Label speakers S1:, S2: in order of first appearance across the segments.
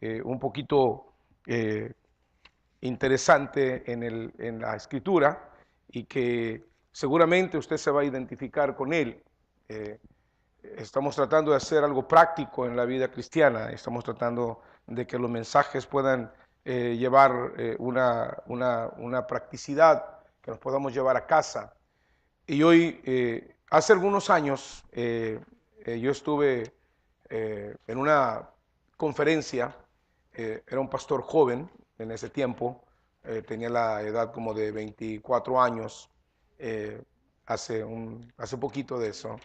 S1: un poquito interesante en la escritura y que seguramente usted se va a identificar con él. Eh, Estamos tratando de hacer algo práctico en la vida cristiana, estamos tratando de que los mensajes puedan llevar una practicidad que nos podamos llevar a casa. Y hoy, hace algunos años, yo estuve en una conferencia, era un pastor joven en ese tiempo, tenía la edad como de 24 años, eh, hace poquito de eso,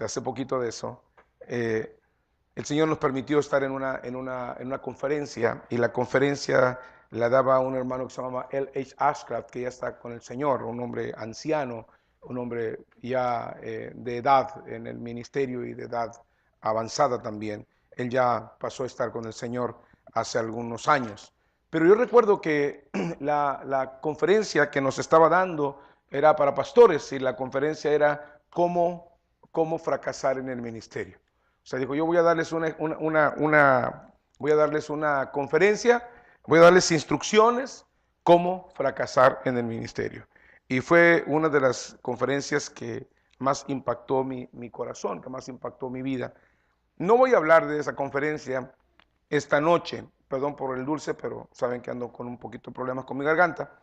S1: hace poquito de eso. eh, el Señor nos permitió estar en una conferencia y la conferencia la daba un hermano que se llama L.H. Ashcraft, que ya está con el Señor, un hombre anciano, un hombre ya de edad en el ministerio y de edad avanzada también. Él ya pasó a estar con el Señor hace algunos años. Pero yo recuerdo que la conferencia que nos estaba dando era para pastores y la conferencia era cómo fracasar en el ministerio. O sea, dijo, yo voy a darles voy a darles una conferencia, voy a darles instrucciones cómo fracasar en el ministerio. Y fue una de las conferencias que más impactó mi corazón, que más impactó mi vida. No voy a hablar de esa conferencia esta noche, perdón por el dulce, pero saben que ando con un poquito de problemas con mi garganta.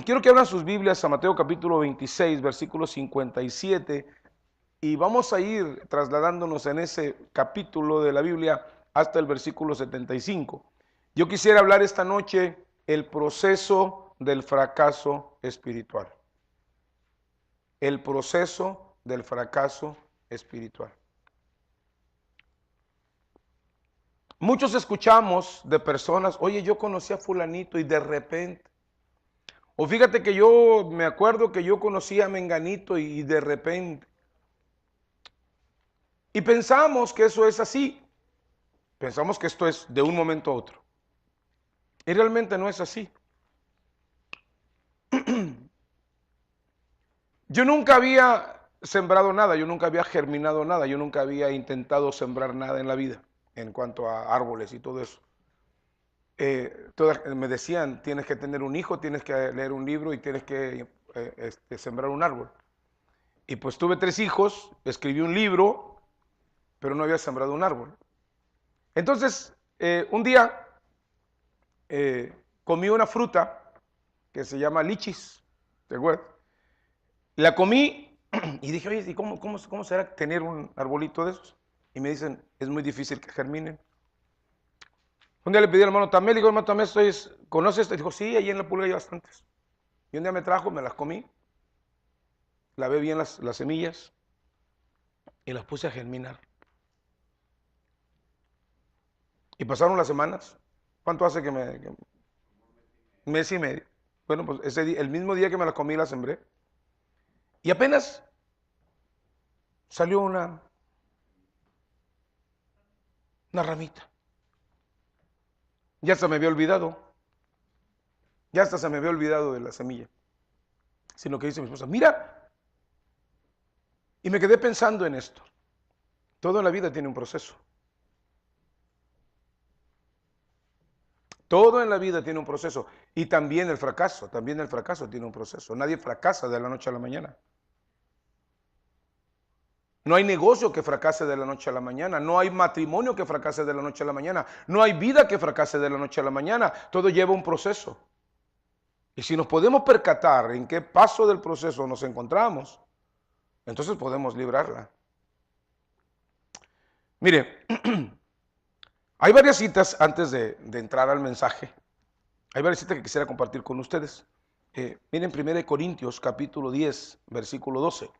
S1: Quiero que abran sus Biblias a Mateo capítulo 26, versículo 57, y vamos a ir trasladándonos en ese capítulo de la Biblia hasta el versículo 75. Yo quisiera hablar esta noche el proceso del fracaso espiritual. El proceso del fracaso espiritual. Muchos escuchamos de personas, oye, yo conocí a fulanito y de repente, o fíjate que yo me acuerdo que yo conocí a menganito y de repente. Y pensamos que eso es así. Pensamos que esto es de un momento a otro. Y realmente no es así. Yo nunca había sembrado nada, yo nunca había germinado nada, yo nunca había intentado sembrar nada en la vida en cuanto a árboles y todo eso. Me decían, tienes que tener un hijo, tienes que leer un libro y tienes que sembrar un árbol. Y pues tuve 3 hijos, escribí un libro, pero no había sembrado un árbol. Entonces, un día comí una fruta que se llama lichis, ¿te acuerdas? La comí y dije, oye, ¿y cómo será tener un arbolito de esos? Y me dicen, es muy difícil que germinen. Un día le pedí al hermano Tamé, le digo, hermano Tamé, ¿conoces esto? Y dijo, sí, ahí en la pulga hay bastantes. Y un día me trajo, me las comí, lavé bien las semillas y las puse a germinar. Y pasaron las semanas. ¿Cuánto hace que mes y medio? Bueno, pues ese día, el mismo día que me las comí, las sembré. Y apenas salió una ramita. Ya hasta me había olvidado. Ya hasta se me había olvidado de la semilla. Sino que dice mi esposa, mira. Y me quedé pensando en esto. Toda la vida tiene un proceso. Todo en la vida tiene un proceso. Y también el fracaso tiene un proceso. Nadie fracasa de la noche a la mañana. No hay negocio que fracase de la noche a la mañana. No hay matrimonio que fracase de la noche a la mañana. No hay vida que fracase de la noche a la mañana. Todo lleva un proceso. Y si nos podemos percatar en qué paso del proceso nos encontramos, entonces podemos librarla. Mire, hay varias citas antes de entrar al mensaje. Hay varias citas que quisiera compartir con ustedes. Miren 1 Corintios capítulo 10, versículo 12.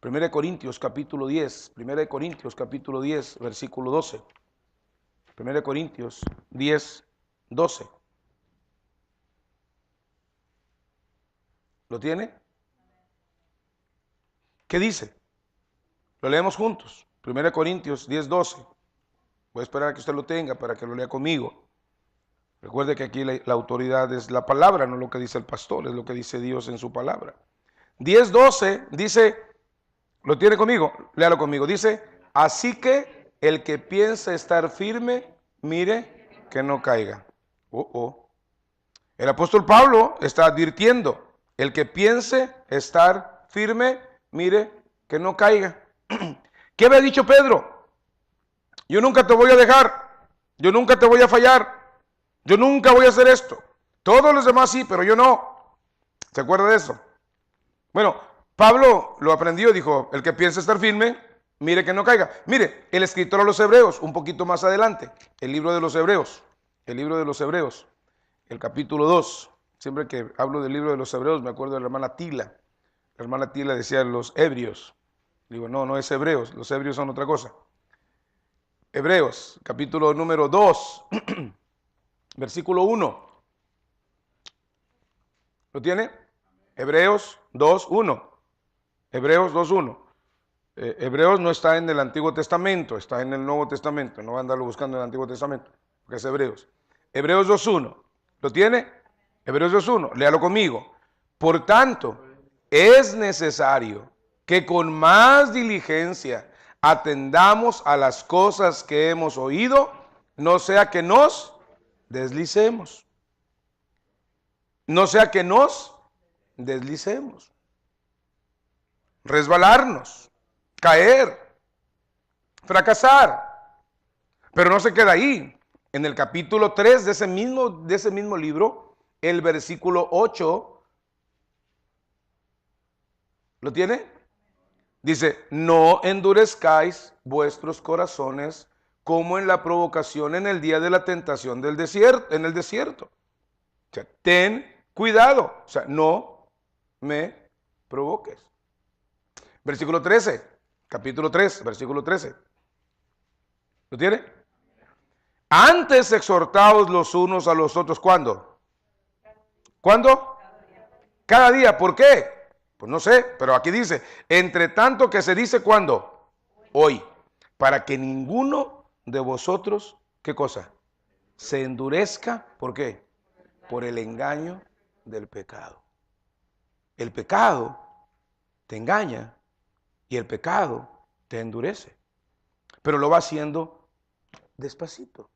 S1: 1 Corintios capítulo 10, 1 Corintios capítulo 10, versículo 12. 1 Corintios 10, 12. ¿Lo tiene? ¿Qué dice? Lo leemos juntos. 1 Corintios 10, 12. Voy a esperar a que usted lo tenga para que lo lea conmigo. Recuerde que aquí la autoridad es la palabra, no lo que dice el pastor, es lo que dice Dios en su palabra. 10, 12 dice, ¿lo tiene conmigo? Léalo conmigo. Dice, así que el que piensa estar firme, mire que no caiga. El apóstol Pablo está advirtiendo, el que piense estar firme, mire que no caiga. ¿Qué había dicho Pedro? Yo nunca te voy a dejar, yo nunca te voy a fallar, yo nunca voy a hacer esto. Todos los demás sí, pero yo no. ¿Se acuerda de eso? Bueno, Pablo lo aprendió, dijo, el que piense estar firme, mire que no caiga. Mire, el escritor a los Hebreos, un poquito más adelante, el libro de los Hebreos, el capítulo 2. Siempre que hablo del libro de los Hebreos me acuerdo de la hermana Tila. La hermana Tila decía los ebrios. Digo, no, no es Hebreos, los ebrios son otra cosa. Hebreos, capítulo número 2, versículo 1. ¿Lo tiene? Hebreos 2:1. Hebreos 2:1. Hebreos no está en el Antiguo Testamento, está en el Nuevo Testamento. No va a andarlo buscando en el Antiguo Testamento, porque es Hebreos. Hebreos 2:1. ¿Lo tiene? Hebreos 2:1. Léalo conmigo. Por tanto, es necesario que con más diligencia atendamos a las cosas que hemos oído, no sea que nos deslicemos. No sea que nos deslicemos. Resbalarnos, caer, fracasar. Pero no se queda ahí. En el capítulo 3 de ese mismo libro, el versículo 8, ¿lo tiene? Dice, no endurezcáis vuestros corazones como en la provocación en el día de la tentación del desierto, en el desierto. O sea, ten cuidado, o sea, no me provoques. Versículo 13, capítulo 3, versículo 13. ¿Lo tiene? Antes exhortaos los unos a los otros, ¿cuándo? ¿Cuándo? Cada día. ¿Por qué? Pues no sé, pero aquí dice, entre tanto que se dice, ¿cuándo? Hoy. Para que ninguno de vosotros, ¿qué cosa? Se endurezca, ¿por qué? Por el engaño del pecado. El pecado te engaña y el pecado te endurece, pero lo va haciendo despacito.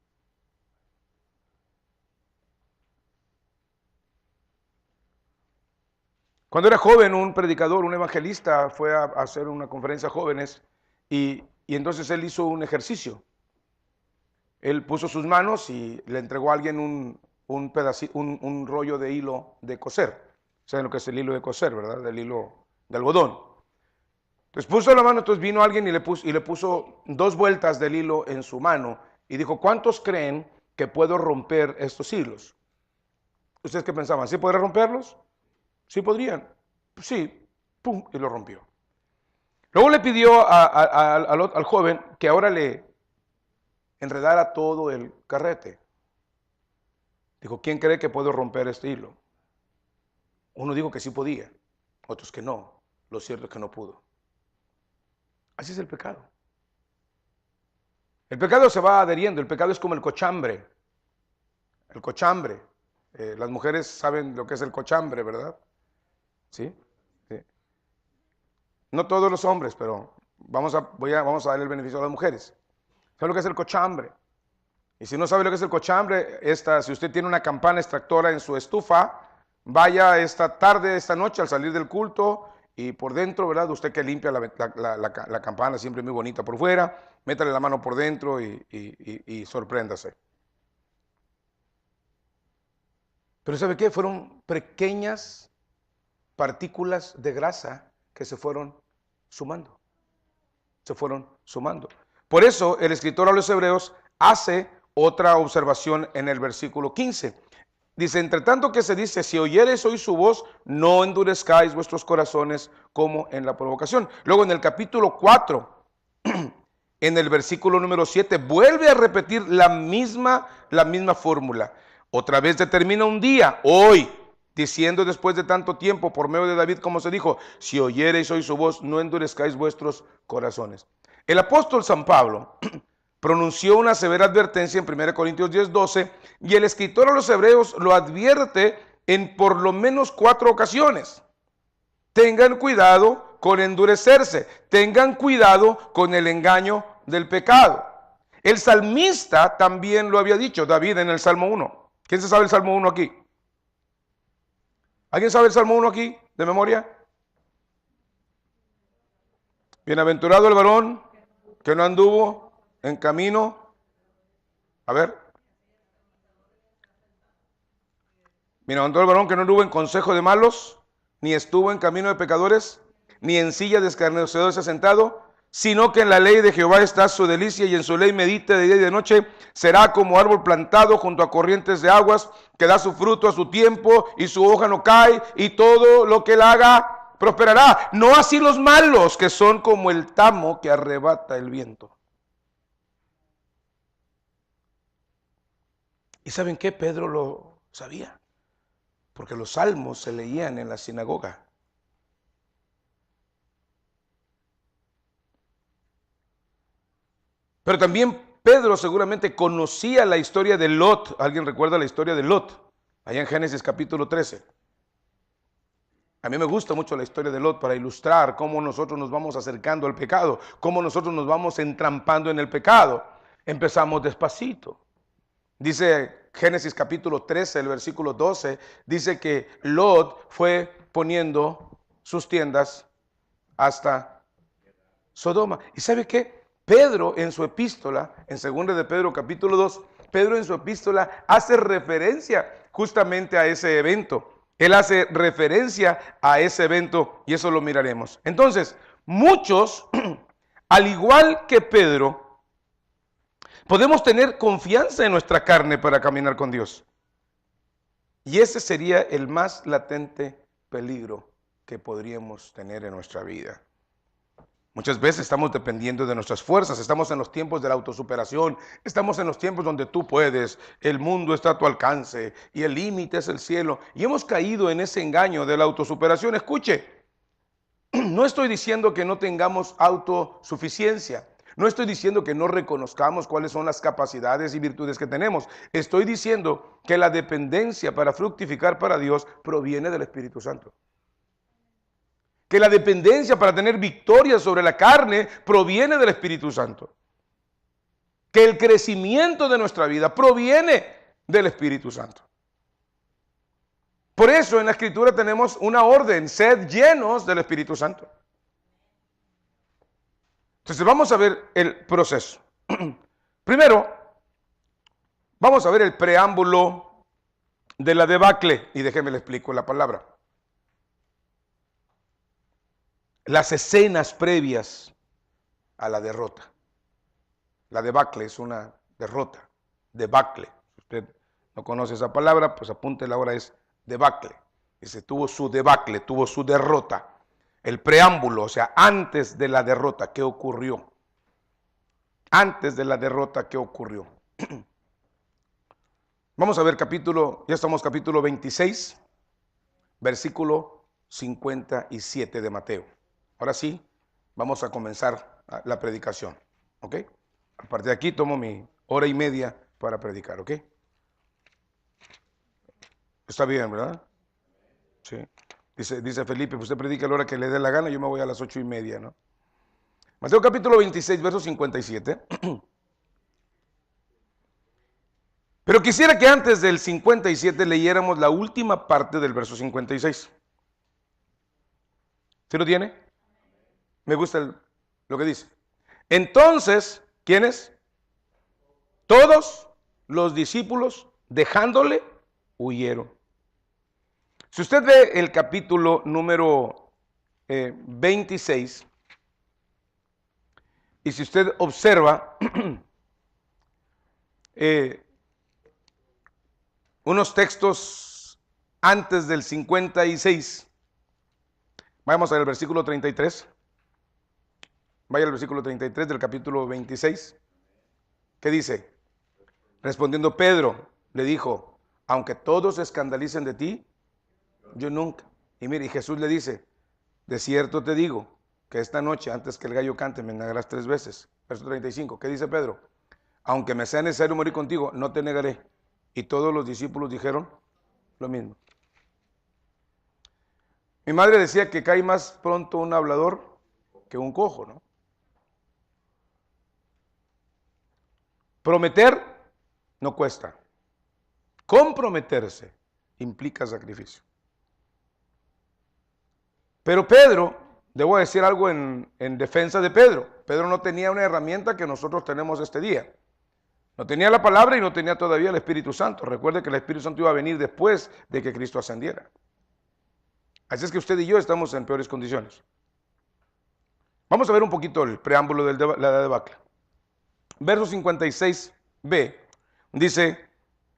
S1: Cuando era joven, un predicador, un evangelista, fue a hacer una conferencia a jóvenes y entonces él hizo un ejercicio. Él puso sus manos y le entregó a alguien un rollo de hilo de coser. ¿Saben lo que es el hilo de coser, verdad? Del hilo de algodón. Entonces puso la mano, entonces vino alguien y le puso 2 vueltas del hilo en su mano y dijo, ¿cuántos creen que puedo romper estos hilos? ¿Ustedes qué pensaban? ¿Sí podría romperlos? Sí podrían. Pues sí, pum, y lo rompió. Luego le pidió al joven que ahora le enredara todo el carrete. Dijo, ¿quién cree que puedo romper este hilo? Uno dijo que sí podía, otros que no. Lo cierto es que no pudo. Así es el pecado. El pecado se va adheriendo, el pecado es como el cochambre. El cochambre. Las mujeres saben lo que es el cochambre, ¿verdad? ¿Sí? Sí. No todos los hombres, pero vamos a darle el beneficio a las mujeres. ¿Sabe lo que es el cochambre? Y si no sabe lo que es el cochambre, si usted tiene una campana extractora en su estufa, vaya esta tarde, esta noche al salir del culto y por dentro, ¿verdad? Usted que limpia la campana, siempre muy bonita por fuera, métale la mano por dentro y sorpréndase. Pero ¿sabe qué? Fueron pequeñas partículas de grasa que se fueron sumando. Se fueron sumando. Por eso el escritor a los Hebreos hace otra observación en el versículo 15. Dice, entre tanto que se dice, si oyereis hoy su voz, no endurezcáis vuestros corazones como en la provocación. Luego en el capítulo 4, en el versículo número 7, vuelve a repetir la misma fórmula. Otra vez determina un día, hoy, diciendo después de tanto tiempo, por medio de David, como se dijo, si oyereis hoy su voz, no endurezcáis vuestros corazones. El apóstol San Pablo pronunció una severa advertencia en 1 Corintios 10:12 y el escritor a los Hebreos lo advierte en por lo menos 4 ocasiones. Tengan cuidado con endurecerse, tengan cuidado con el engaño del pecado. El salmista también lo había dicho, David en el Salmo 1. ¿Quién se sabe el Salmo 1 aquí? ¿Alguien sabe el Salmo 1 aquí, de memoria? Bienaventurado el varón que no anduvo en camino. A ver. Bienaventurado el varón que no anduvo en consejo de malos, ni estuvo en camino de pecadores, ni en silla de escarnecedores sentado, sino que en la ley de Jehová está su delicia, y en su ley medita de día y de noche. Será como árbol plantado junto a corrientes de aguas, que da su fruto a su tiempo, y su hoja no cae, y todo lo que él haga prosperará. No así los malos, que son como el tamo que arrebata el viento. ¿Y saben qué? Pedro lo sabía, porque los salmos se leían en la sinagoga. Pero también Pedro seguramente conocía la historia de Lot. ¿Alguien recuerda la historia de Lot? Allá en Génesis capítulo 13. A mí me gusta mucho la historia de Lot para ilustrar cómo nosotros nos vamos acercando al pecado, cómo nosotros nos vamos entrampando en el pecado. Empezamos despacito. Dice Génesis capítulo 13, el versículo 12, dice que Lot fue poniendo sus tiendas hasta Sodoma. ¿Y sabe qué? Pedro en su epístola, en 2 de Pedro capítulo 2, Pedro en su epístola hace referencia justamente a ese evento. Él hace referencia a ese evento y eso lo miraremos. Entonces, muchos, al igual que Pedro, podemos tener confianza en nuestra carne para caminar con Dios. Y ese sería el más latente peligro que podríamos tener en nuestra vida. Muchas veces estamos dependiendo de nuestras fuerzas, estamos en los tiempos de la autosuperación, estamos en los tiempos donde tú puedes, el mundo está a tu alcance y el límite es el cielo. Y hemos caído en ese engaño de la autosuperación. Escuche, no estoy diciendo que no tengamos autosuficiencia, no estoy diciendo que no reconozcamos cuáles son las capacidades y virtudes que tenemos. Estoy diciendo que la dependencia para fructificar para Dios proviene del Espíritu Santo. Que la dependencia para tener victoria sobre la carne proviene del Espíritu Santo. Que el crecimiento de nuestra vida proviene del Espíritu Santo. Por eso en la Escritura tenemos una orden: sed llenos del Espíritu Santo. Entonces vamos a ver el proceso. Primero, vamos a ver el preámbulo de la debacle. Y déjeme le explico la palabra. Las escenas previas a la derrota. La debacle es una derrota, debacle. Si usted no conoce esa palabra, pues apúntela ahora, es debacle. Dice, tuvo su debacle, tuvo su derrota. El preámbulo, o sea, antes de la derrota, ¿qué ocurrió? Antes de la derrota, ¿qué ocurrió? Vamos a ver ya estamos capítulo 26, versículo 57 de Mateo. Ahora sí, vamos a comenzar la predicación, ¿ok? A partir de aquí tomo mi hora y media para predicar, ¿ok? Está bien, ¿verdad? Sí. Dice Felipe, usted predica a la hora que le dé la gana, yo me voy a las 8:30, ¿no? Mateo capítulo 26, verso 57. Pero quisiera que antes del 57 leyéramos la última parte del verso 56. ¿Sí lo tiene? Me gusta lo que dice. Entonces, ¿quiénes? Todos los discípulos, dejándole, huyeron. Si usted ve el capítulo número 26, y si usted observa unos textos antes del 56, vamos al versículo 33. Vaya al versículo 33 del capítulo 26. ¿Qué dice? Respondiendo Pedro, le dijo, aunque todos se escandalicen de ti, yo nunca. Y mire, y Jesús le dice, de cierto te digo, que esta noche, antes que el gallo cante, me negarás 3 veces. Verso 35, ¿qué dice Pedro? Aunque me sea necesario morir contigo, no te negaré. Y todos los discípulos dijeron lo mismo. Mi madre decía que cae más pronto un hablador que un cojo, ¿no? Prometer no cuesta. Comprometerse implica sacrificio. Pero Pedro, debo decir algo en defensa de Pedro. Pedro no tenía una herramienta que nosotros tenemos este día. No tenía la palabra y no tenía todavía el Espíritu Santo. Recuerde que el Espíritu Santo iba a venir después de que Cristo ascendiera. Así es que usted y yo estamos en peores condiciones. Vamos a ver un poquito el preámbulo de la debacle. Verso 56b dice: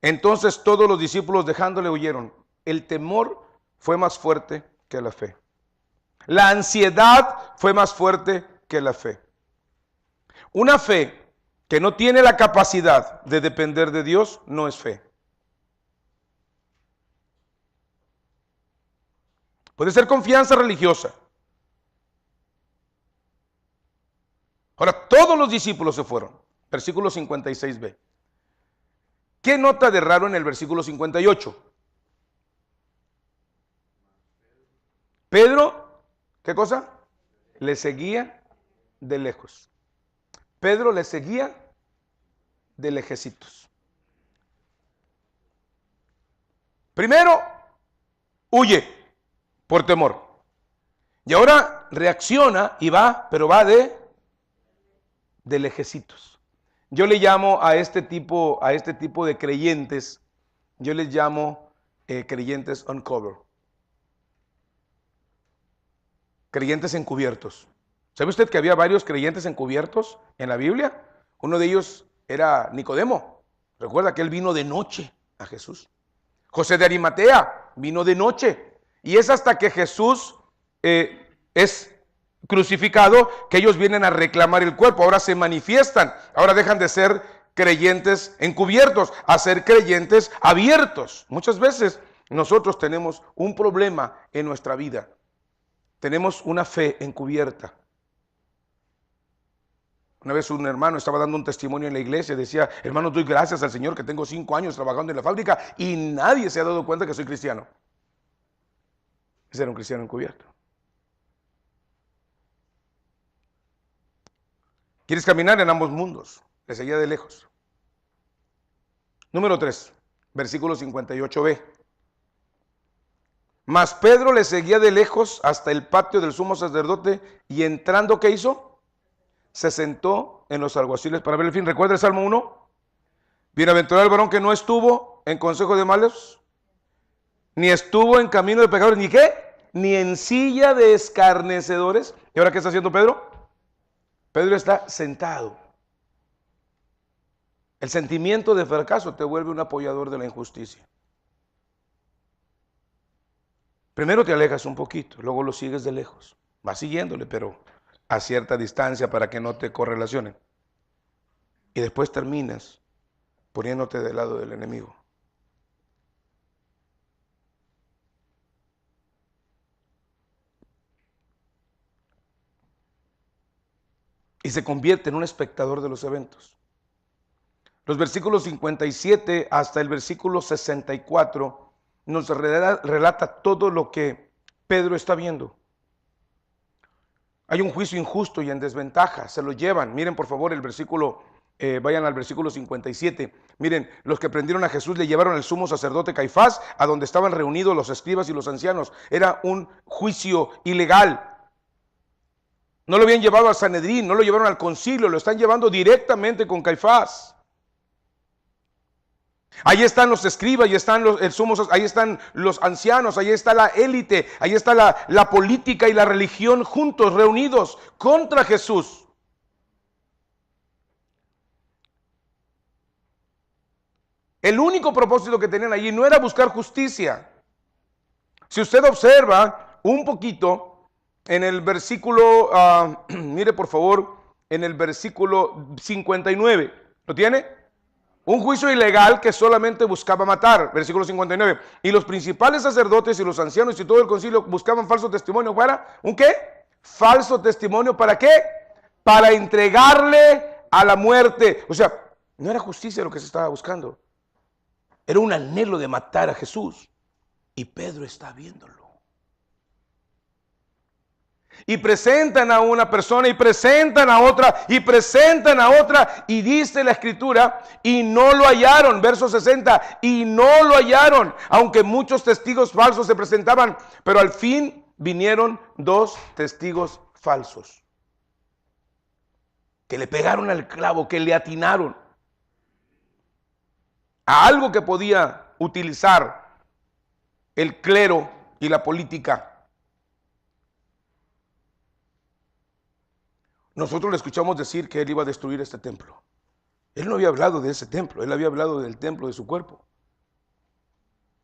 S1: entonces todos los discípulos dejándole huyeron. El temor fue más fuerte que la fe. La ansiedad fue más fuerte que la fe. Una fe que no tiene la capacidad de depender de Dios no es fe. Puede ser confianza religiosa. Ahora, todos los discípulos se fueron. Versículo 56b. ¿Qué nota de raro en el versículo 58? Pedro, ¿qué cosa? Le seguía de lejos. Pedro le seguía de lejecitos. Primero, huye por temor. Y ahora reacciona y va, pero va de lejecitos. Yo le llamo a este tipo de creyentes, yo les llamo creyentes uncover. Creyentes encubiertos. ¿Sabe usted que había varios creyentes encubiertos en la Biblia? Uno de ellos era Nicodemo. Recuerda que él vino de noche a Jesús. José de Arimatea vino de noche. Y es hasta que Jesús es crucificado que ellos vienen a reclamar el cuerpo. Ahora se manifiestan. Ahora dejan de ser creyentes encubiertos a ser creyentes abiertos. Muchas veces nosotros tenemos un problema en nuestra vida. Tenemos una fe encubierta. Una vez un hermano estaba dando un testimonio en la iglesia y decía: hermano, doy gracias al Señor que tengo 5 años trabajando en la fábrica y nadie se ha dado cuenta que soy cristiano. Ese era un cristiano encubierto. ¿Quieres caminar en ambos mundos? Le seguía de lejos. Número 3, versículo 58b. Mas Pedro le seguía de lejos hasta el patio del sumo sacerdote y entrando, ¿qué hizo? Se sentó en los alguaciles para ver el fin. ¿Recuerda el Salmo 1? Bienaventurado el varón que no estuvo en consejo de malos, ni estuvo en camino de pecadores, ni qué, ni en silla de escarnecedores. ¿Y ahora qué está haciendo Pedro? Pedro está sentado. El sentimiento de fracaso te vuelve un apoyador de la injusticia. Primero te alejas un poquito, luego lo sigues de lejos. Vas siguiéndole, pero a cierta distancia para que no te correlacionen. Y después terminas poniéndote del lado del enemigo. Y se convierte en un espectador de los eventos. Los versículos 57 hasta el versículo 64 nos relata todo lo que Pedro está viendo. Hay un juicio injusto y en desventaja, se lo llevan. Miren por favor el versículo, vayan al versículo 57. Miren, los que prendieron a Jesús le llevaron al sumo sacerdote Caifás, a donde estaban reunidos los escribas y los ancianos. Era un juicio ilegal. No lo habían llevado al Sanedrín, no lo llevaron al concilio, lo están llevando directamente con Caifás. Ahí están los escribas, ahí están ahí están los ancianos, ahí está la élite, ahí está la política y la religión juntos, reunidos contra Jesús. El único propósito que tenían allí no era buscar justicia. Si usted observa un poquito en el versículo, mire por favor, en el versículo 59, ¿lo tiene? Un juicio ilegal que solamente buscaba matar, versículo 59. Y los principales sacerdotes y los ancianos y todo el concilio buscaban falso testimonio. ¿Para un qué? Falso testimonio, ¿para qué? Para entregarle a la muerte. O sea, no era justicia lo que se estaba buscando. Era un anhelo de matar a Jesús. Y Pedro está viéndolo. Y presentan a una persona y presentan a otra y presentan a otra. Y dice la escritura, y no lo hallaron. Verso 60, y no lo hallaron. Aunque muchos testigos falsos se presentaban, pero al fin vinieron 2 testigos falsos. Que le pegaron al clavo, que le atinaron a algo que podía utilizar el clero y la política. Nosotros le escuchamos decir que él iba a destruir este templo. Él no había hablado de ese templo, él había hablado del templo de su cuerpo.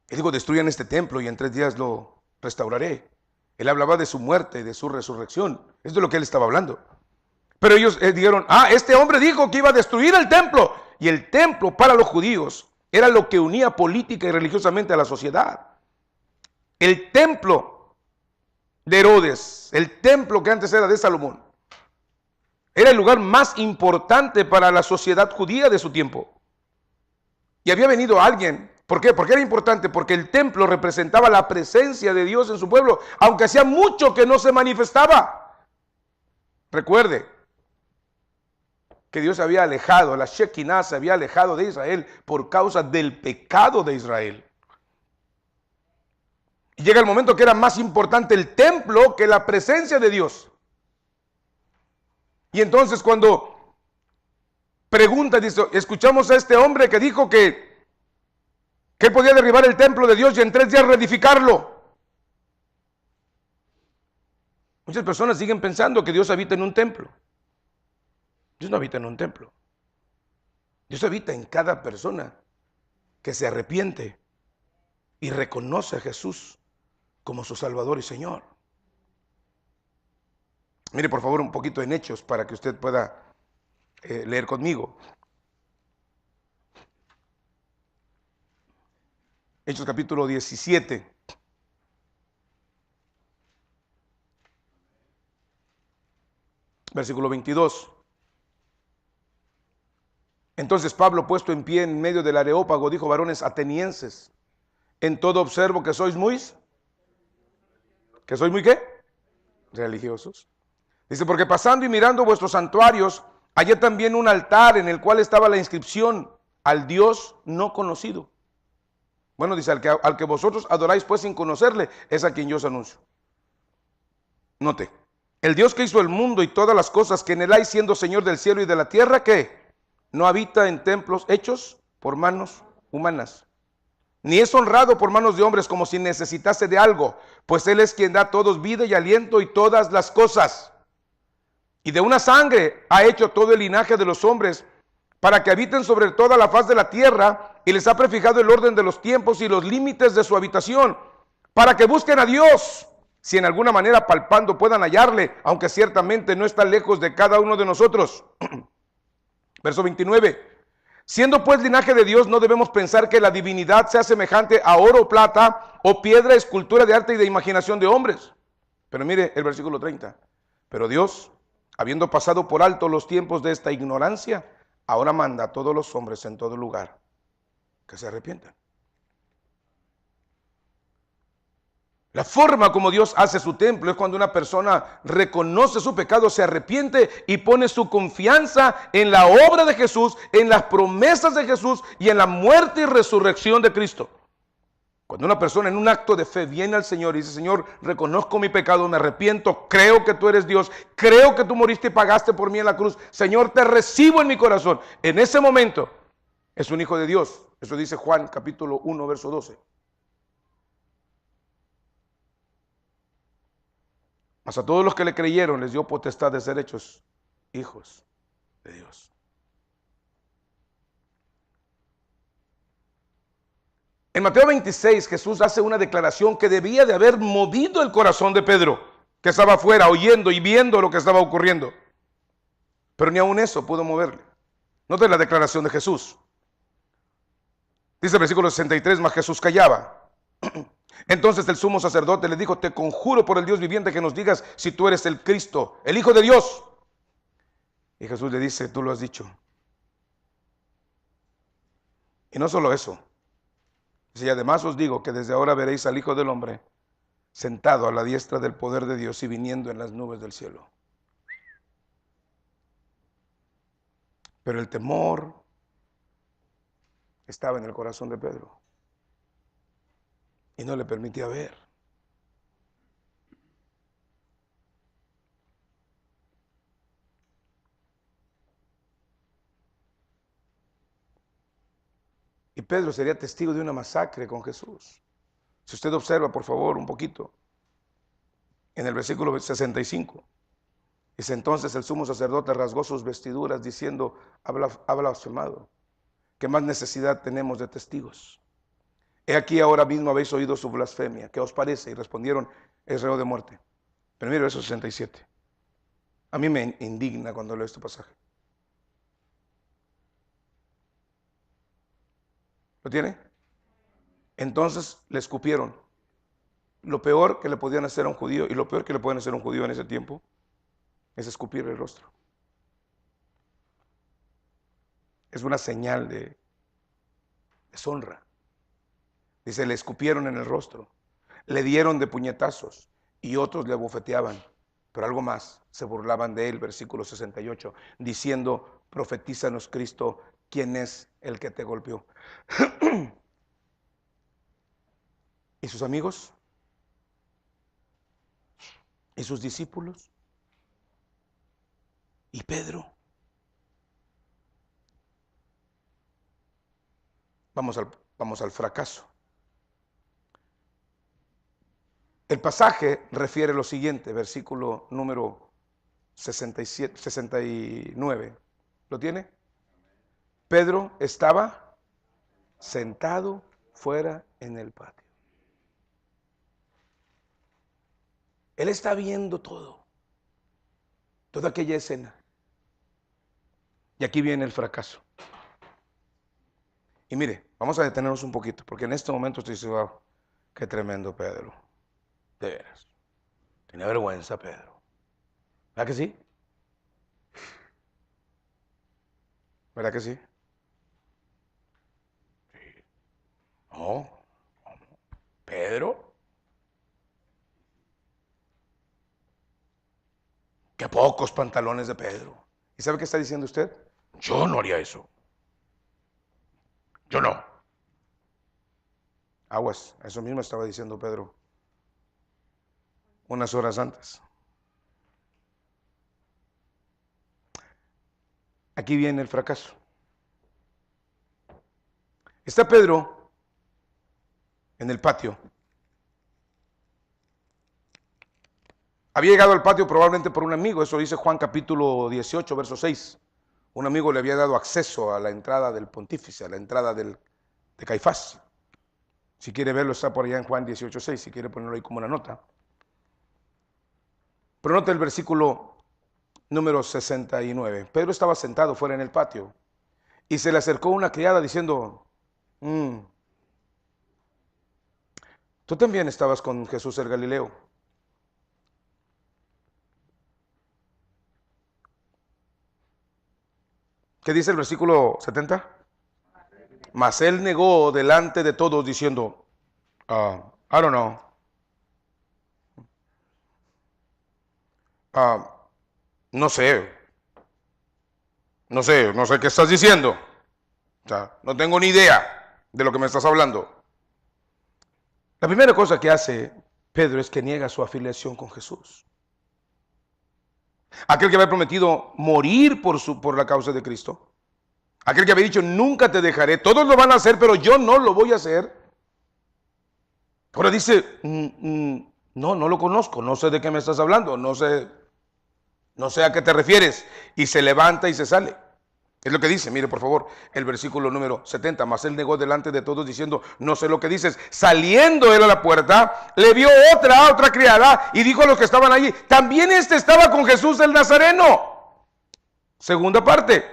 S1: Él dijo, destruyan este templo y en 3 días lo restauraré. Él hablaba de su muerte, de su resurrección. Esto es de lo que él estaba hablando. Pero ellos dijeron, este hombre dijo que iba a destruir el templo. Y el templo para los judíos era lo que unía política y religiosamente a la sociedad. El templo de Herodes, el templo que antes era de Salomón, era el lugar más importante para la sociedad judía de su tiempo. Y había venido alguien. ¿Por qué? Porque era importante, porque el templo representaba la presencia de Dios en su pueblo, aunque hacía mucho que no se manifestaba. Recuerde que Dios se había alejado, la Shekinah se había alejado de Israel por causa del pecado de Israel. Y llega el momento que era más importante el templo que la presencia de Dios. Y entonces cuando pregunta, dice, escuchamos a este hombre que dijo que él podía derribar el templo de Dios y en 3 días reedificarlo. Muchas personas siguen pensando que Dios habita en un templo. Dios no habita en un templo. Dios habita en cada persona que se arrepiente y reconoce a Jesús como su Salvador y Señor. Mire por favor un poquito en Hechos para que usted pueda leer conmigo. Hechos capítulo 17. Versículo 22. Entonces Pablo, puesto en pie en medio del Areópago, dijo: varones atenienses, en todo observo que sois muy ¿qué? Religiosos. Dice, porque pasando y mirando vuestros santuarios, hallé también un altar en el cual estaba la inscripción: al Dios no conocido. Bueno, dice, al que vosotros adoráis pues sin conocerle, es a quien yo os anuncio. Note, el Dios que hizo el mundo y todas las cosas que en él hay, siendo Señor del cielo y de la tierra, ¿qué? No habita en templos hechos por manos humanas, ni es honrado por manos de hombres como si necesitase de algo, pues él es quien da a todos vida y aliento y todas las cosas. Y de una sangre ha hecho todo el linaje de los hombres, para que habiten sobre toda la faz de la tierra, y les ha prefijado el orden de los tiempos y los límites de su habitación, para que busquen a Dios, si en alguna manera palpando puedan hallarle, aunque ciertamente no está lejos de cada uno de nosotros. Verso 29. Siendo pues linaje de Dios, no debemos pensar que la divinidad sea semejante a oro, plata o piedra, escultura de arte y de imaginación de hombres. Pero mire el versículo 30. Pero Dios, habiendo pasado por alto los tiempos de esta ignorancia, ahora manda a todos los hombres en todo lugar que se arrepientan. La forma como Dios hace su templo es cuando una persona reconoce su pecado, se arrepiente y pone su confianza en la obra de Jesús, en las promesas de Jesús y en la muerte y resurrección de Cristo. Cuando una persona en un acto de fe viene al Señor y dice: Señor, reconozco mi pecado, me arrepiento, creo que tú eres Dios, creo que tú moriste y pagaste por mí en la cruz, Señor, te recibo en mi corazón. En ese momento es un hijo de Dios. Eso dice Juan capítulo 1, verso 12. Mas a todos los que le creyeron les dio potestad de ser hechos hijos de Dios. En Mateo 26 Jesús hace una declaración que debía de haber movido el corazón de Pedro, que estaba afuera oyendo y viendo lo que estaba ocurriendo. Pero ni aun eso pudo moverle. Note la declaración de Jesús. Dice el versículo 63, mas Jesús callaba. Entonces el sumo sacerdote le dijo: te conjuro por el Dios viviente que nos digas si tú eres el Cristo, el Hijo de Dios. Y Jesús le dice: tú lo has dicho. Y no solo eso. Dice: y además os digo que desde ahora veréis al Hijo del Hombre sentado a la diestra del poder de Dios y viniendo en las nubes del cielo. Pero el temor estaba en el corazón de Pedro y no le permitía ver. Y Pedro sería testigo de una masacre con Jesús. Si usted observa, por favor, un poquito, en el versículo 65. Dice: entonces el sumo sacerdote rasgó sus vestiduras diciendo: ha blasfemado. ¿Qué más necesidad tenemos de testigos? He aquí, ahora mismo habéis oído su blasfemia. ¿Qué os parece? Y respondieron: es reo de muerte. Pero mire verso 67. A mí me indigna cuando leo este pasaje. ¿Lo tiene? Entonces le escupieron. Lo peor que le podían hacer a un judío, y lo peor que le pueden hacer a un judío en ese tiempo, es escupirle el rostro. Es una señal de deshonra. Dice: le escupieron en el rostro, le dieron de puñetazos y otros le bofeteaban. Pero algo más, se burlaban de él, versículo 68, diciendo: profetízanos, Cristo, ¿quién es el que te golpeó? ¿Y sus amigos? ¿Y sus discípulos? ¿Y Pedro? Vamos al fracaso. El pasaje refiere lo siguiente, versículo número 69. ¿Lo tiene? Pedro estaba sentado fuera en el patio. Él está viendo todo, toda aquella escena. Y aquí viene el fracaso. Y mire, vamos a detenernos un poquito, porque en este momento estoy diciendo: wow, qué tremendo Pedro. De veras. Tenía vergüenza Pedro. ¿Verdad que sí? ¿Verdad que sí? Sí. No. Pedro. Qué pocos pantalones de Pedro. ¿Y sabe qué está diciendo usted? Yo no haría eso. Yo no. Aguas, eso mismo estaba diciendo Pedro unas horas antes. Aquí viene el fracaso. Está Pedro en el patio. Había llegado al patio probablemente por un amigo, eso dice Juan capítulo 18, verso 6. Un amigo le había dado acceso a la entrada del pontífice, a la entrada de Caifás. Si quiere verlo, está por allá en Juan 18, 6, si quiere ponerlo ahí como una nota. Pero nota el versículo número 69. Pedro estaba sentado fuera en el patio y se le acercó una criada diciendo: tú también estabas con Jesús el Galileo. ¿Qué dice el versículo 70? Mas él negó delante de todos diciendo: I don't know. No sé qué estás diciendo. O sea, no tengo ni idea de lo que me estás hablando. La primera cosa que hace Pedro es que niega su afiliación con Jesús. Aquel que había prometido morir por la causa de Cristo. Aquel que había dicho: nunca te dejaré. Todos lo van a hacer, pero yo no lo voy a hacer. Ahora dice: no lo conozco, no sé de qué me estás hablando, no sé a qué te refieres. Y se levanta y se sale. Es lo que dice, mire por favor, el versículo número 70. Mas él negó delante de todos diciendo: no sé lo que dices. Saliendo él a la puerta, le vio otra criada y dijo a los que estaban allí: también estaba con Jesús el Nazareno. Segunda parte.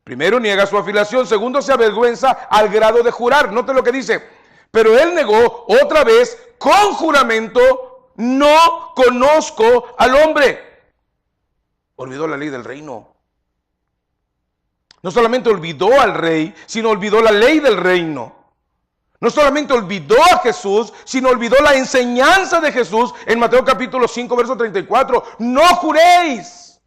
S1: Primero niega su afiliación, segundo se avergüenza al grado de jurar. Note lo que dice: pero él negó otra vez con juramento: no conozco al hombre. Olvidó la ley del reino. No solamente olvidó al rey, sino olvidó la ley del reino. No solamente olvidó a Jesús, sino olvidó la enseñanza de Jesús en Mateo capítulo 5, verso 34. No juréis.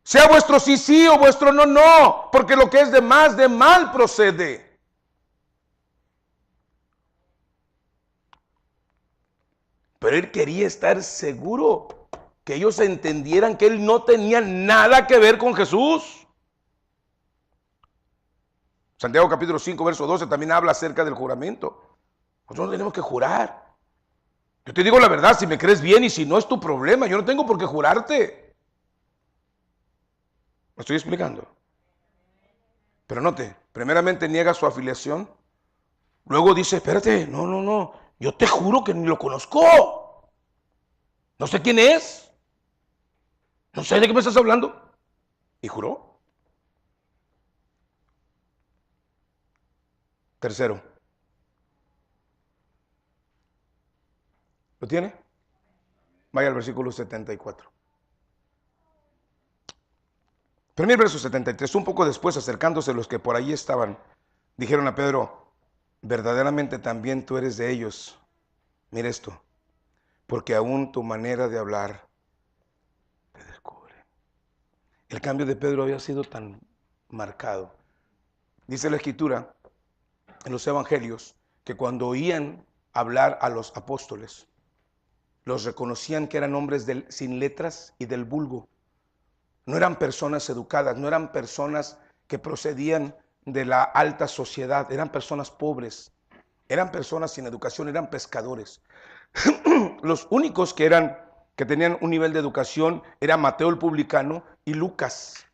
S1: Sea vuestro sí, sí o vuestro no, no. Porque lo que es de más, de mal procede. Pero él quería estar seguro que ellos entendieran que él no tenía nada que ver con Jesús. Santiago capítulo 5, verso 12 también habla acerca del juramento. Nosotros no tenemos que jurar. Yo te digo la verdad, si me crees bien y si no es tu problema, yo no tengo por qué jurarte. ¿Me estoy explicando? Pero note, primeramente niega su afiliación, luego dice, espérate, no, yo te juro que ni lo conozco. No sé quién es. No sé de qué me estás hablando. Y juró. Tercero. ¿Lo tiene? Vaya al versículo 74. Primer verso 73. Un poco después, acercándose los que por allí estaban, dijeron a Pedro, verdaderamente también tú eres de ellos. Mira esto, porque aún tu manera de hablar te descubre. El cambio de Pedro había sido tan marcado. Dice la Escritura en los evangelios que cuando oían hablar a los apóstoles, los reconocían que eran hombres sin letras y del vulgo. No eran personas educadas, no eran personas que procedían de la alta sociedad, eran personas pobres, eran personas sin educación, eran pescadores. Los únicos que tenían un nivel de educación eran Mateo el publicano y Lucas.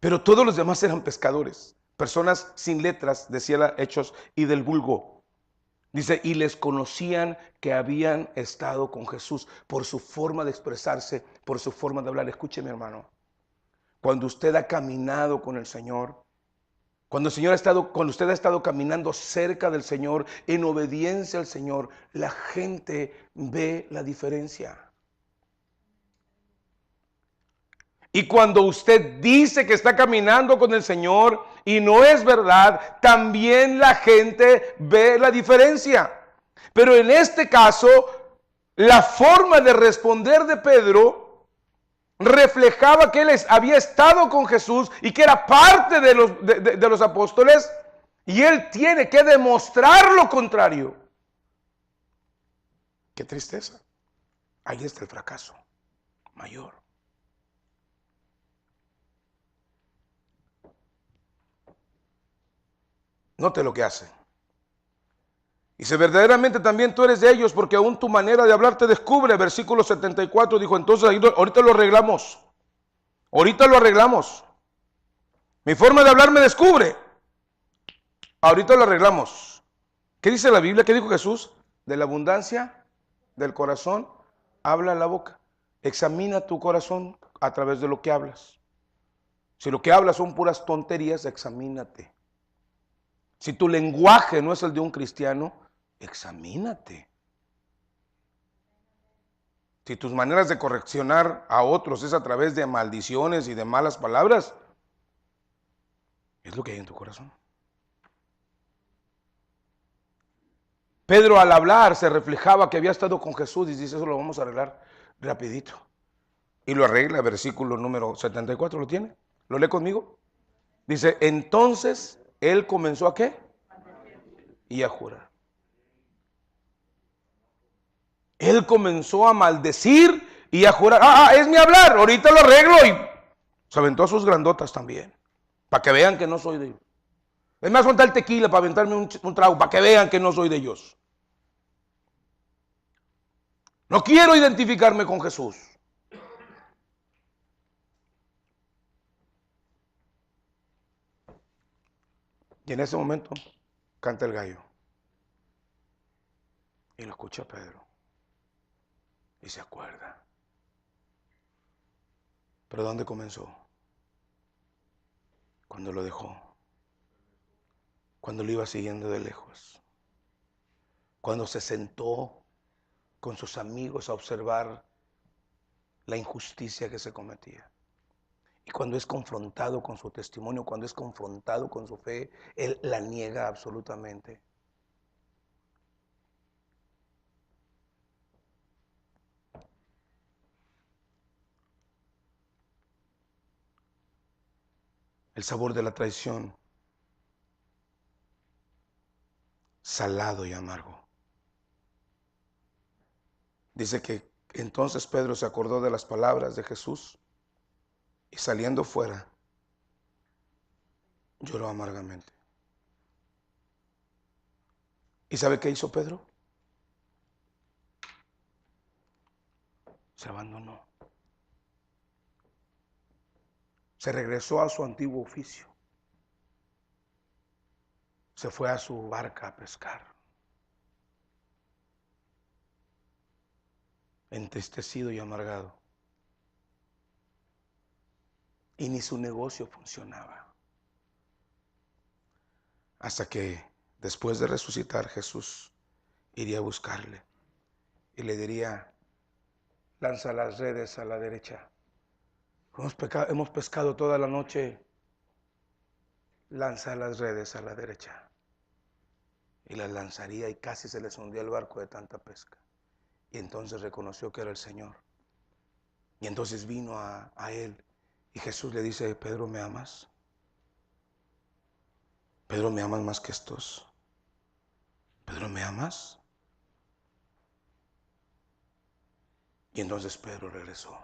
S1: Pero todos los demás eran pescadores, personas sin letras, decía Hechos, y del vulgo. Dice, y les conocían que habían estado con Jesús por su forma de expresarse, por su forma de hablar. Escúcheme, hermano, cuando usted ha caminado con el Señor, cuando usted ha estado caminando cerca del Señor, en obediencia al Señor, la gente ve la diferencia. Y cuando usted dice que está caminando con el Señor y no es verdad, también la gente ve la diferencia. Pero en este caso, la forma de responder de Pedro reflejaba que él había estado con Jesús y que era parte de los apóstoles, y él tiene que demostrar lo contrario. Qué tristeza. Ahí está el fracaso mayor. Note lo que hace. Dice, verdaderamente también tú eres de ellos, porque aún tu manera de hablar te descubre. Versículo 74 dijo, entonces ahorita lo arreglamos. Ahorita lo arreglamos. Mi forma de hablar me descubre. Ahorita lo arreglamos. ¿Qué dice la Biblia? ¿Qué dijo Jesús? De la abundancia del corazón habla la boca. Examina tu corazón a través de lo que hablas. Si lo que hablas son puras tonterías, examínate. Si tu lenguaje no es el de un cristiano, examínate. Si tus maneras de correccionar a otros es a través de maldiciones y de malas palabras, es lo que hay en tu corazón. Pedro al hablar se reflejaba que había estado con Jesús y dice, eso lo vamos a arreglar rapidito. Y lo arregla, versículo número 74, ¿lo tiene? ¿Lo lee conmigo? Dice, entonces él comenzó ¿a qué? Y a jurar. Él comenzó a maldecir y a jurar. Es mi hablar, ahorita lo arreglo. Y se aventó a sus grandotas también, para que vean que no soy de ellos. Es más, falta el tequila para aventarme un trago, para que vean que no soy de ellos. No quiero identificarme con Jesús. Y en ese momento canta el gallo. Y lo escucha Pedro. Y se acuerda. ¿Pero dónde comenzó? Cuando lo dejó. Cuando lo iba siguiendo de lejos. Cuando se sentó con sus amigos a observar la injusticia que se cometía. Y cuando es confrontado con su testimonio, cuando es confrontado con su fe, él la niega absolutamente. El sabor de la traición, salado y amargo. Dice que entonces Pedro se acordó de las palabras de Jesús y saliendo fuera, lloró amargamente. ¿Y sabe qué hizo Pedro? Se abandonó. Se regresó a su antiguo oficio. Se fue a su barca a pescar. Entristecido y amargado. Y ni su negocio funcionaba. Hasta que después de resucitar Jesús iría a buscarle y le diría: lanza las redes a la derecha. Hemos pescado toda la noche. Lanza las redes a la derecha. Y las lanzaría y casi se les hundía el barco de tanta pesca. Y entonces reconoció que era el Señor. Y entonces vino a él. Y Jesús le dice: Pedro, ¿me amas? Pedro, ¿me amas más que estos? Pedro, ¿me amas? Y entonces Pedro regresó.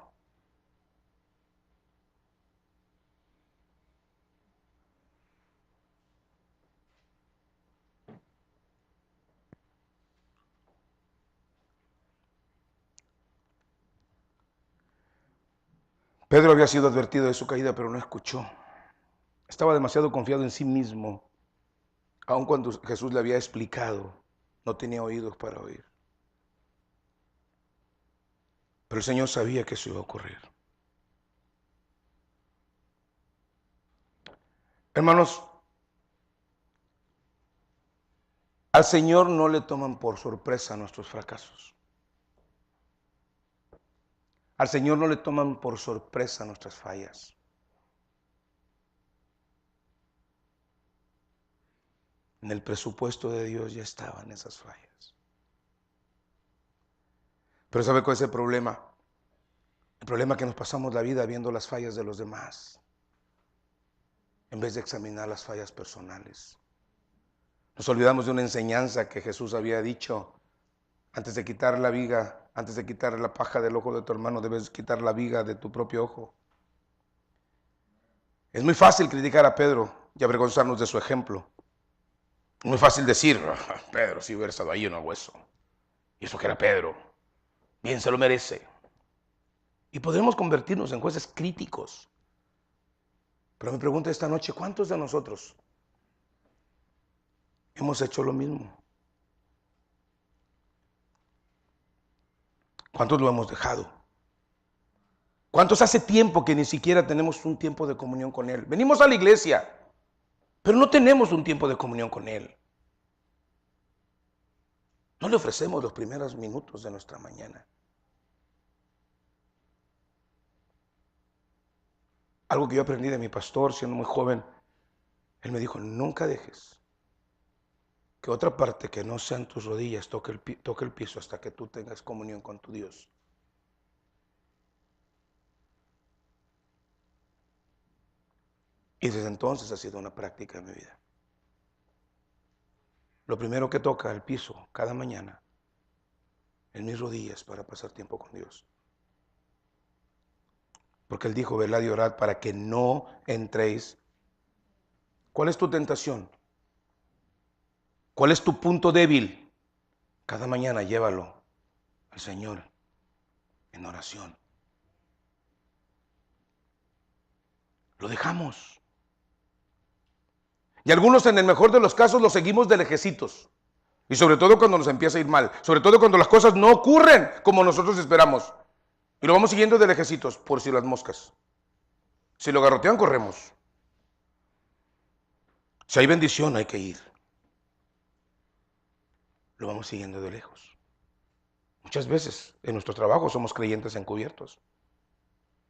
S1: Pedro había sido advertido de su caída, pero no escuchó. Estaba demasiado confiado en sí mismo. Aun cuando Jesús le había explicado, no tenía oídos para oír. Pero el Señor sabía que eso iba a ocurrir. Hermanos, al Señor no le toman por sorpresa nuestros fracasos. Al Señor no le toman por sorpresa nuestras fallas. En el presupuesto de Dios ya estaban esas fallas. Pero ¿sabe cuál es el problema? El problema es que nos pasamos la vida viendo las fallas de los demás, en vez de examinar las fallas personales. Nos olvidamos de una enseñanza que Jesús había dicho: antes de quitar la viga, antes de quitar la paja del ojo de tu hermano, debes quitar la viga de tu propio ojo. Es muy fácil criticar a Pedro y avergonzarnos de su ejemplo. Es muy fácil decir: Pedro, si hubiera estado ahí en el hueso. Y eso que era Pedro. Bien se lo merece. Y podremos convertirnos en jueces críticos. Pero me pregunto esta noche: ¿cuántos de nosotros hemos hecho lo mismo? ¿Cuántos lo hemos dejado? ¿Cuántos hace tiempo que ni siquiera tenemos un tiempo de comunión con Él? Venimos a la iglesia, pero no tenemos un tiempo de comunión con Él. No le ofrecemos los primeros minutos de nuestra mañana. Algo que yo aprendí de mi pastor siendo muy joven, él me dijo: nunca dejes que otra parte que no sean tus rodillas toque el piso hasta que tú tengas comunión con tu Dios. Y desde entonces ha sido una práctica en mi vida. Lo primero que toca el piso cada mañana en mis rodillas para pasar tiempo con Dios. Porque Él dijo: velad y orad para que no entréis. ¿Cuál es tu tentación? ¿Cuál es tu punto débil? Cada mañana llévalo al Señor en oración. Lo dejamos. Y algunos, en el mejor de los casos, lo seguimos de lejecitos. Y sobre todo cuando nos empieza a ir mal. Sobre todo cuando las cosas no ocurren como nosotros esperamos. Y lo vamos siguiendo de lejecitos, por si las moscas. Si lo garrotean, corremos. Si hay bendición, hay que ir. Lo vamos siguiendo de lejos. Muchas veces en nuestro trabajo somos creyentes encubiertos.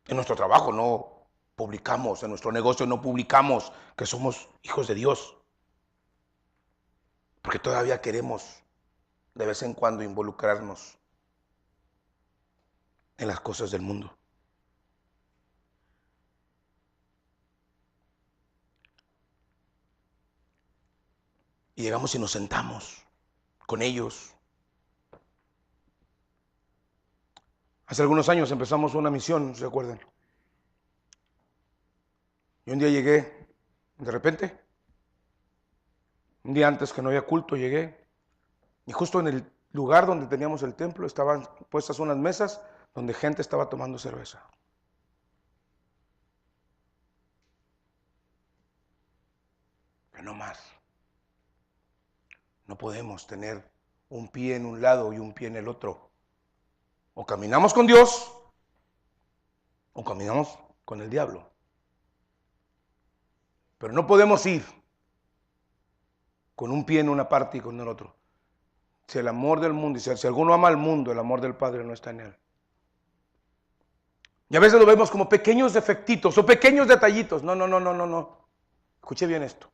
S1: En nuestro trabajo no publicamos, en nuestro negocio no publicamos que somos hijos de Dios, porque todavía queremos de vez en cuando involucrarnos en las cosas del mundo. Y llegamos y nos sentamos con ellos. Hace algunos años empezamos una misión, ¿se acuerdan? Y un día llegué, de repente, un día antes que no había culto, llegué. Y justo en el lugar donde teníamos el templo estaban puestas unas mesas donde gente estaba tomando cerveza. Pero no más. No podemos tener un pie en un lado y un pie en el otro. O caminamos con Dios o caminamos con el diablo. Pero no podemos ir con un pie en una parte y con el otro. Si el amor del mundo, si alguno ama al mundo, el amor del Padre no está en él. Y a veces lo vemos como pequeños defectitos o pequeños detallitos. No. Escuche bien esto.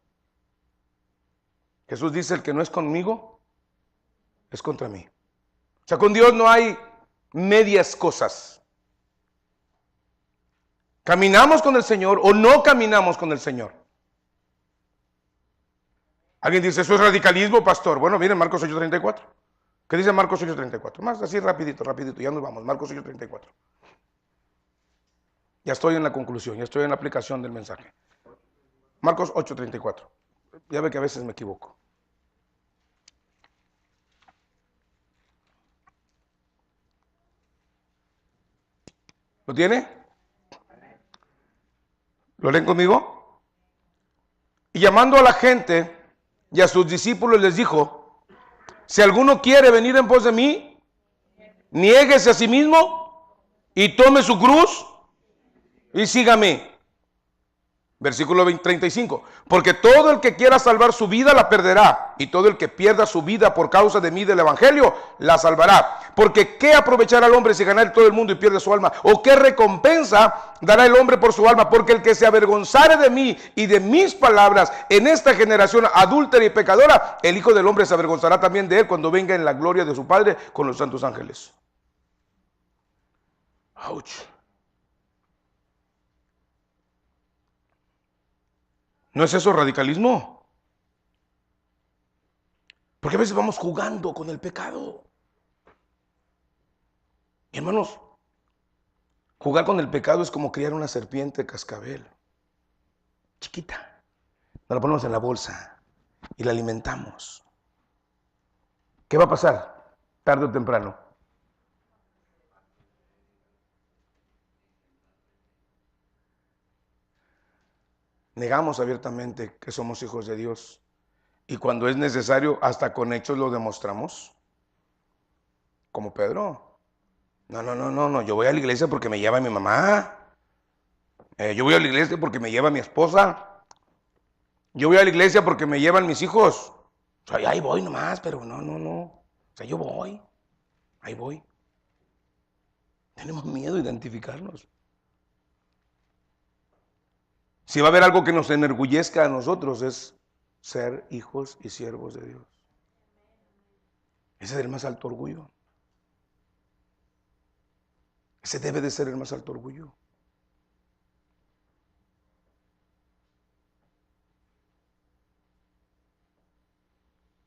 S1: Jesús dice, el que no es conmigo, es contra mí. O sea, con Dios no hay medias cosas. ¿Caminamos con el Señor o no caminamos con el Señor? Alguien dice, ¿eso es radicalismo, pastor? Bueno, miren Marcos 8:34. ¿Qué dice Marcos 8:34? Más así rapidito, ya nos vamos. Marcos 8:34. Ya estoy en la conclusión, ya estoy en la aplicación del mensaje. Marcos 8:34. Ya ve que a veces me equivoco. ¿Lo tiene? ¿Lo leen conmigo? Y llamando a la gente y a sus discípulos les dijo, si alguno quiere venir en pos de mí, niéguese a sí mismo y tome su cruz y sígame. Versículo 35. Porque todo el que quiera salvar su vida la perderá, y todo el que pierda su vida por causa de mí del evangelio la salvará. Porque ¿qué aprovechará al hombre si ganar todo el mundo y pierde su alma? ¿O qué recompensa dará el hombre por su alma? Porque el que se avergonzare de mí y de mis palabras en esta generación adúltera y pecadora, el Hijo del Hombre se avergonzará también de él cuando venga en la gloria de su Padre con los santos ángeles. Ouch. ¿No es eso radicalismo? Porque a veces vamos jugando con el pecado. Y hermanos, jugar con el pecado es como criar una serpiente cascabel, chiquita. Nos la ponemos en la bolsa y la alimentamos. ¿Qué va a pasar? Tarde o temprano. Negamos abiertamente que somos hijos de Dios. Y cuando es necesario, hasta con hechos lo demostramos. Como Pedro. No. Yo voy a la iglesia porque me lleva mi mamá. Yo voy a la iglesia porque me lleva mi esposa. Yo voy a la iglesia porque me llevan mis hijos. O sea, ahí voy nomás, pero no. O sea, yo voy. Ahí voy. Tenemos miedo de identificarnos. Si va a haber algo que nos enorgullezca a nosotros es ser hijos y siervos de Dios. Ese es el más alto orgullo. Ese debe de ser el más alto orgullo.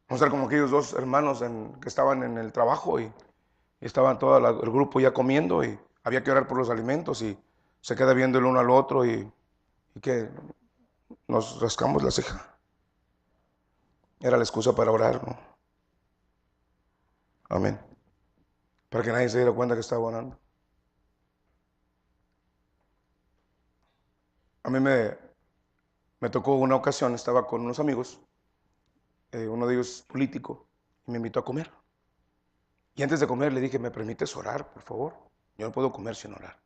S1: Vamos a ser como aquellos dos hermanos que estaban en el trabajo y estaban todo el grupo ya comiendo y había que orar por los alimentos y se queda viendo el uno al otro y que nos rascamos la ceja. Era la excusa para orar, ¿no? Amén. Para que nadie se diera cuenta que estaba orando. A mí me tocó una ocasión, estaba con unos amigos, uno de ellos político, y me invitó a comer. Y antes de comer le dije, ¿me permites orar, por favor? Yo no puedo comer sin orar.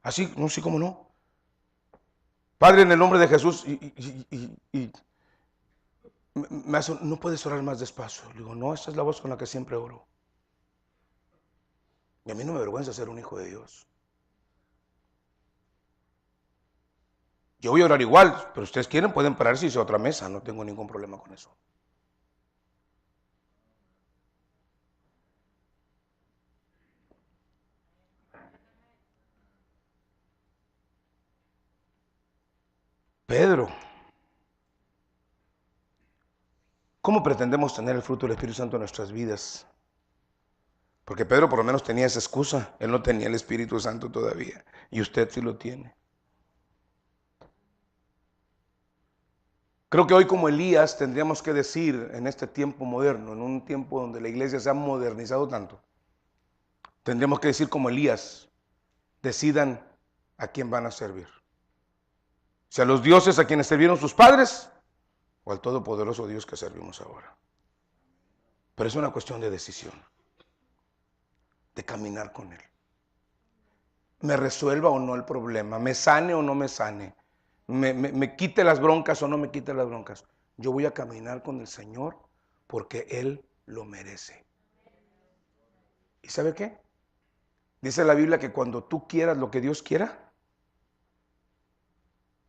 S1: Así, no, sí, cómo no. Padre, en el nombre de Jesús, me hace, no puedes orar más despacio. Le digo, no, esta es la voz con la que siempre oro. Y a mí no me avergüenza ser un hijo de Dios. Yo voy a orar igual, pero ustedes quieren, pueden pararse y irse a otra mesa, no tengo ningún problema con eso. Pedro, ¿cómo pretendemos tener el fruto del Espíritu Santo en nuestras vidas? Porque Pedro por lo menos tenía esa excusa, él no tenía el Espíritu Santo todavía, y usted sí lo tiene. Creo que hoy como Elías tendríamos que decir en este tiempo moderno, en un tiempo donde la iglesia se ha modernizado tanto, tendríamos que decir como Elías, decidan a quién van a servir. Si a los dioses a quienes sirvieron sus padres o al todopoderoso Dios que servimos ahora. Pero es una cuestión de decisión, de caminar con Él. Me resuelva o no el problema, me sane o no me sane, me quite las broncas o no me quite las broncas. Yo voy a caminar con el Señor porque Él lo merece. ¿Y sabe qué? Dice la Biblia que cuando tú quieras lo que Dios quiera,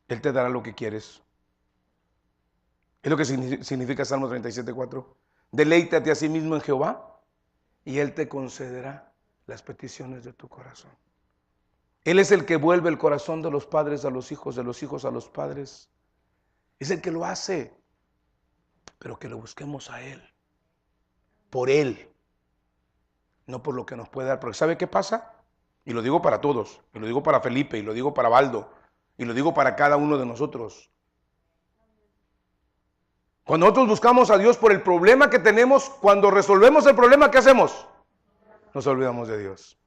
S1: Él te dará lo que quieres. Es lo que significa Salmo 37:4. Deleítate a sí mismo en Jehová y Él te concederá las peticiones de tu corazón. Él es el que vuelve el corazón de los padres a los hijos, de los hijos a los padres. Es el que lo hace, pero que lo busquemos a Él, por Él, no por lo que nos puede dar. Porque ¿sabe qué pasa? Y lo digo para todos, y lo digo para Felipe, y lo digo para Baldo, y lo digo para cada uno de nosotros. Cuando nosotros buscamos a Dios por el problema que tenemos, cuando resolvemos el problema, ¿qué hacemos? Nos olvidamos de Dios.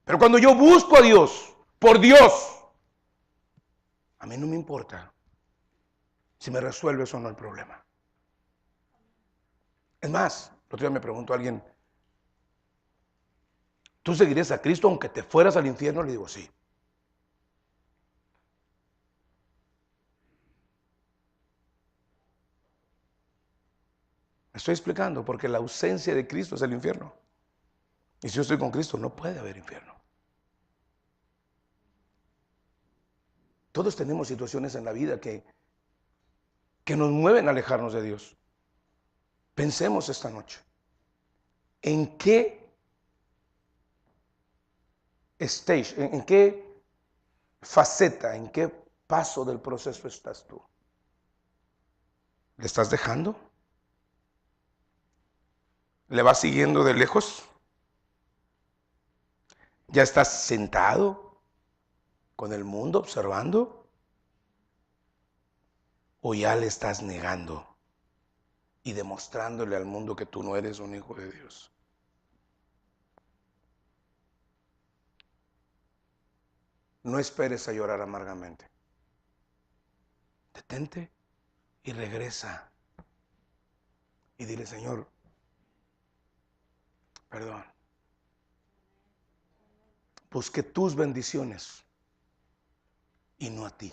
S1: Pero cuando yo busco a Dios, por Dios, a mí no me importa si me resuelves o no el problema. Es más, el otro día me preguntó alguien, ¿tú seguirías a Cristo aunque te fueras al infierno? Le digo, sí. Me estoy explicando, porque la ausencia de Cristo es el infierno. Y si yo estoy con Cristo, no puede haber infierno. Todos tenemos situaciones en la vida que nos mueven a alejarnos de Dios. Pensemos esta noche, ¿en qué stage, en qué faceta, en qué paso del proceso estás tú? ¿Le estás dejando? ¿Le vas siguiendo de lejos? ¿Ya estás sentado con el mundo observando? ¿O ya le estás negando y demostrándole al mundo que tú no eres un hijo de Dios? No esperes a llorar amargamente. Detente y regresa. Y dile, Señor, perdón. Busque tus bendiciones y no a ti.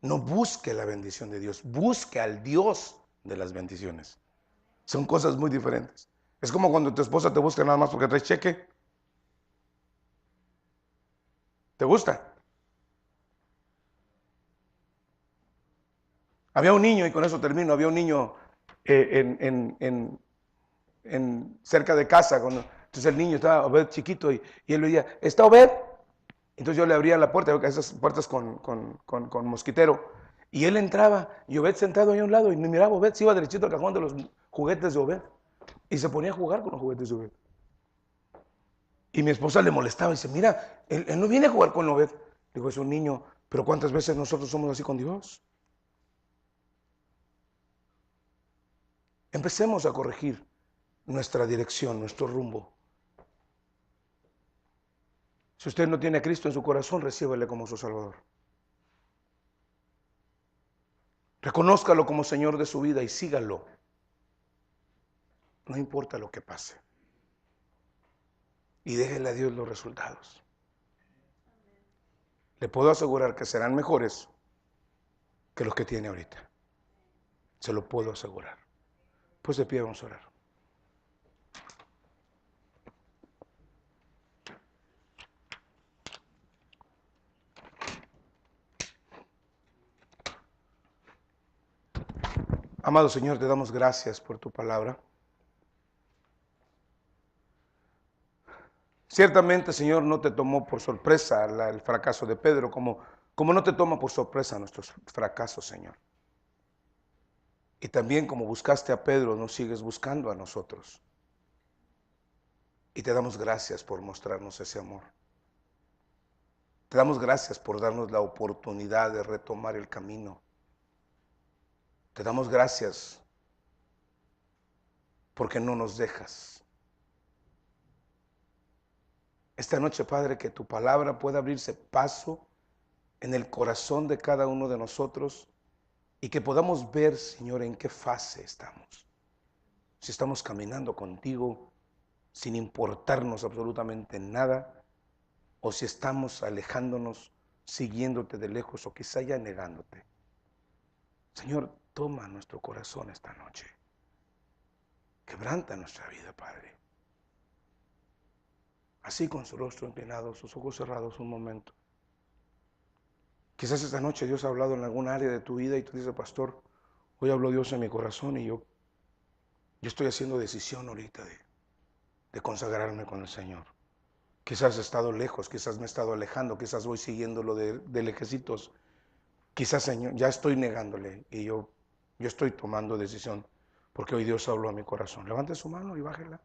S1: No busque la bendición de Dios, busque al Dios de las bendiciones. Son cosas muy diferentes. Es como cuando tu esposa te busca nada más porque traes cheque. ¿Te gusta? Había un niño, y con eso termino, había un niño cerca de casa. Entonces el niño estaba Obed chiquito y él le decía, ¿está Obed? Entonces yo le abría la puerta, esas puertas con mosquitero. Y él entraba, y Obed sentado ahí a un lado, y me miraba Obed, se iba derechito al cajón de los juguetes de Obed. Y se ponía a jugar con los juguetes de Obed. Y mi esposa le molestaba y dice, mira, él no viene a jugar con Obed. Digo, es un niño, pero ¿cuántas veces nosotros somos así con Dios? Empecemos a corregir nuestra dirección, nuestro rumbo. Si usted no tiene a Cristo en su corazón, recíbele como su Salvador. Reconózcalo como Señor de su vida y sígalo. No importa lo que pase. Y déjele a Dios los resultados. Le puedo asegurar que serán mejores que los que tiene ahorita. Se lo puedo asegurar. Pues de pie vamos a orar. Amado Señor, te damos gracias por tu palabra. Ciertamente, Señor, no te tomó por sorpresa el fracaso de Pedro, como no te toma por sorpresa nuestros fracasos, Señor. Y también como buscaste a Pedro, nos sigues buscando a nosotros. Y te damos gracias por mostrarnos ese amor. Te damos gracias por darnos la oportunidad de retomar el camino. Te damos gracias porque no nos dejas. Esta noche, Padre, que tu palabra pueda abrirse paso en el corazón de cada uno de nosotros y que podamos ver, Señor, en qué fase estamos. Si estamos caminando contigo sin importarnos absolutamente nada, o si estamos alejándonos, siguiéndote de lejos o quizá ya negándote. Señor, toma nuestro corazón esta noche. Quebranta nuestra vida, Padre. Así con su rostro inclinado, sus ojos cerrados un momento. Quizás esta noche Dios ha hablado en algún área de tu vida y tú dices, pastor, hoy habló Dios en mi corazón y yo estoy haciendo decisión ahorita de consagrarme con el Señor. Quizás he estado lejos, quizás me he estado alejando, quizás voy siguiendo lo de lejecitos. Quizás, Señor, ya estoy negándole y yo estoy tomando decisión porque hoy Dios habló a mi corazón. Levante su mano y bájela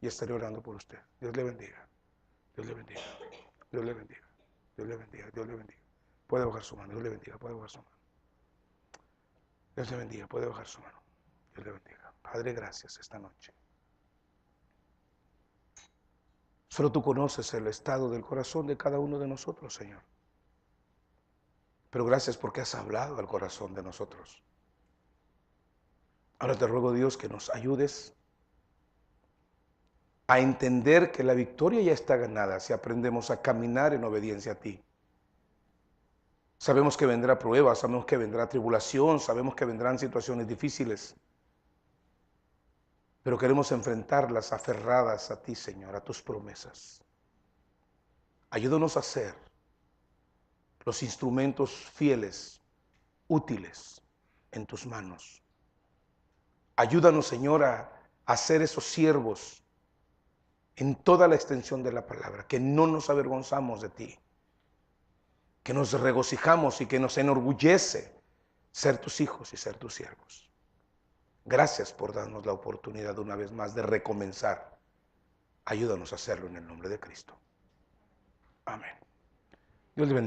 S1: y estaré orando por usted. Dios le bendiga. Dios le bendiga. Dios le bendiga. Dios le bendiga. Dios le bendiga. Puede bajar su mano. Dios le bendiga. Puede bajar su mano. Dios le bendiga. Puede bajar su mano. Dios le bendiga. Padre, gracias esta noche. Solo tú conoces el estado del corazón de cada uno de nosotros, Señor. Pero gracias porque has hablado al corazón de nosotros. Ahora te ruego, Dios, que nos ayudes a entender que la victoria ya está ganada si aprendemos a caminar en obediencia a ti. Sabemos que vendrá prueba, sabemos que vendrá tribulación, sabemos que vendrán situaciones difíciles, pero queremos enfrentarlas aferradas a ti, Señor, a tus promesas. Ayúdanos a ser los instrumentos fieles, útiles en tus manos. Ayúdanos, Señor, a ser esos siervos en toda la extensión de la palabra, que no nos avergonzamos de ti, que nos regocijamos y que nos enorgullece ser tus hijos y ser tus siervos. Gracias por darnos la oportunidad una vez más de recomenzar. Ayúdanos a hacerlo en el nombre de Cristo. Amén. Dios le bendiga.